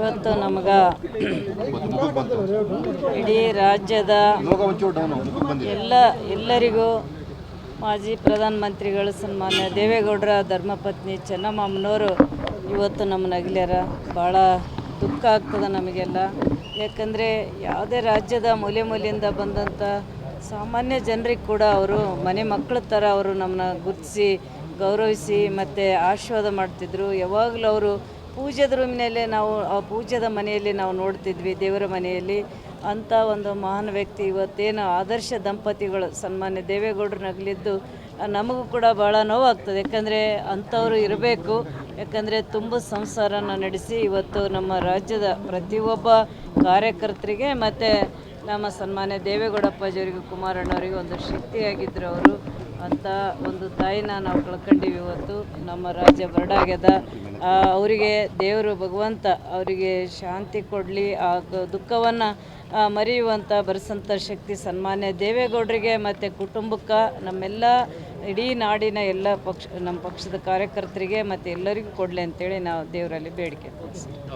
ಇವತ್ತು ನಮಗೆ ಇಡೀ ರಾಜ್ಯದ ಎಲ್ಲರಿಗೂ ಮಾಜಿ ಪ್ರಧಾನಮಂತ್ರಿಗಳು ಸನ್ಮಾನ್ಯ ದೇವೇಗೌಡರ ಧರ್ಮಪತ್ನಿ ಚೆನ್ನಮ್ಮನವರು ಇವತ್ತು ನಮ್ಮನ್ನ ಅಗಲ್ಯಾರ. ಭಾಳ ದುಃಖ ಆಗ್ತದೆ ನಮಗೆಲ್ಲ. ಯಾಕಂದರೆ ಯಾವುದೇ ರಾಜ್ಯದ ಮೂಲೆ ಮೂಲೆಯಿಂದ ಬಂದಂಥ ಸಾಮಾನ್ಯ ಜನರಿಗೆ ಕೂಡ ಅವರು ಮನೆ ಮಕ್ಕಳ ಥರ ಅವರು ನಮ್ಮನ್ನ ಗುರುತಿಸಿ ಗೌರವಿಸಿ ಮತ್ತು ಆಶೀರ್ವಾದ ಮಾಡ್ತಿದ್ರು. ಯಾವಾಗಲೂ ಅವರು ಪೂಜೆದ ರೂಮಿನಲ್ಲೇ ನಾವು ಆ ಪೂಜೆದ ಮನೆಯಲ್ಲಿ ನಾವು ನೋಡ್ತಿದ್ವಿ, ದೇವರ ಮನೆಯಲ್ಲಿ. ಅಂಥ ಒಂದು ಮಹಾನ್ ವ್ಯಕ್ತಿ ಇವತ್ತೇನು ಆದರ್ಶ ದಂಪತಿಗಳು ಸನ್ಮಾನ್ಯ ದೇವೇಗೌಡರು ನಗಲಿದ್ದು ನಮಗೂ ಕೂಡ ಭಾಳ ನೋವಾಗ್ತದೆ. ಯಾಕಂದರೆ ಅಂಥವರು ಇರಬೇಕು. ಯಾಕಂದರೆ ತುಂಬ ಸಂಸಾರನ ನಡೆಸಿ ಇವತ್ತು ನಮ್ಮ ರಾಜ್ಯದ ಪ್ರತಿಯೊಬ್ಬ ಕಾರ್ಯಕರ್ತರಿಗೆ ಮತ್ತು ನಮ್ಮ ಸನ್ಮಾನ್ಯ ದೇವೇಗೌಡಪ್ಪಾಜಿಯವರಿಗೂ ಕುಮಾರಣ್ಣವರಿಗೆ ಒಂದು ಶಕ್ತಿಯಾಗಿದ್ದರು ಅವರು. ಅಂಥ ಒಂದು ತಾಯಿನ ನಾವು ಕಳ್ಕೊಂಡಿವಿ. ಇವತ್ತು ನಮ್ಮ ರಾಜ್ಯ ಬರಡಾಗ್ಯದ. ಅವರಿಗೆ ದೇವರು ಭಗವಂತ ಅವರಿಗೆ ಶಾಂತಿ ಕೊಡಲಿ, ಆ ದುಃಖವನ್ನು ಮರೆಯುವಂಥ ಭರಿಸಂಥ ಶಕ್ತಿ ಸನ್ಮಾನ್ಯ ದೇವೇಗೌಡರಿಗೆ ಮತ್ತು ಕುಟುಂಬಕ್ಕೆ, ನಮ್ಮೆಲ್ಲ ಇಡೀ ನಾಡಿನ ಎಲ್ಲ ನಮ್ಮ ಪಕ್ಷದ ಕಾರ್ಯಕರ್ತರಿಗೆ ಮತ್ತು ಎಲ್ಲರಿಗೂ ಕೊಡಲಿ ಅಂತೇಳಿ ನಾವು ದೇವರಲ್ಲಿ ಬೇಡಿಕೆ.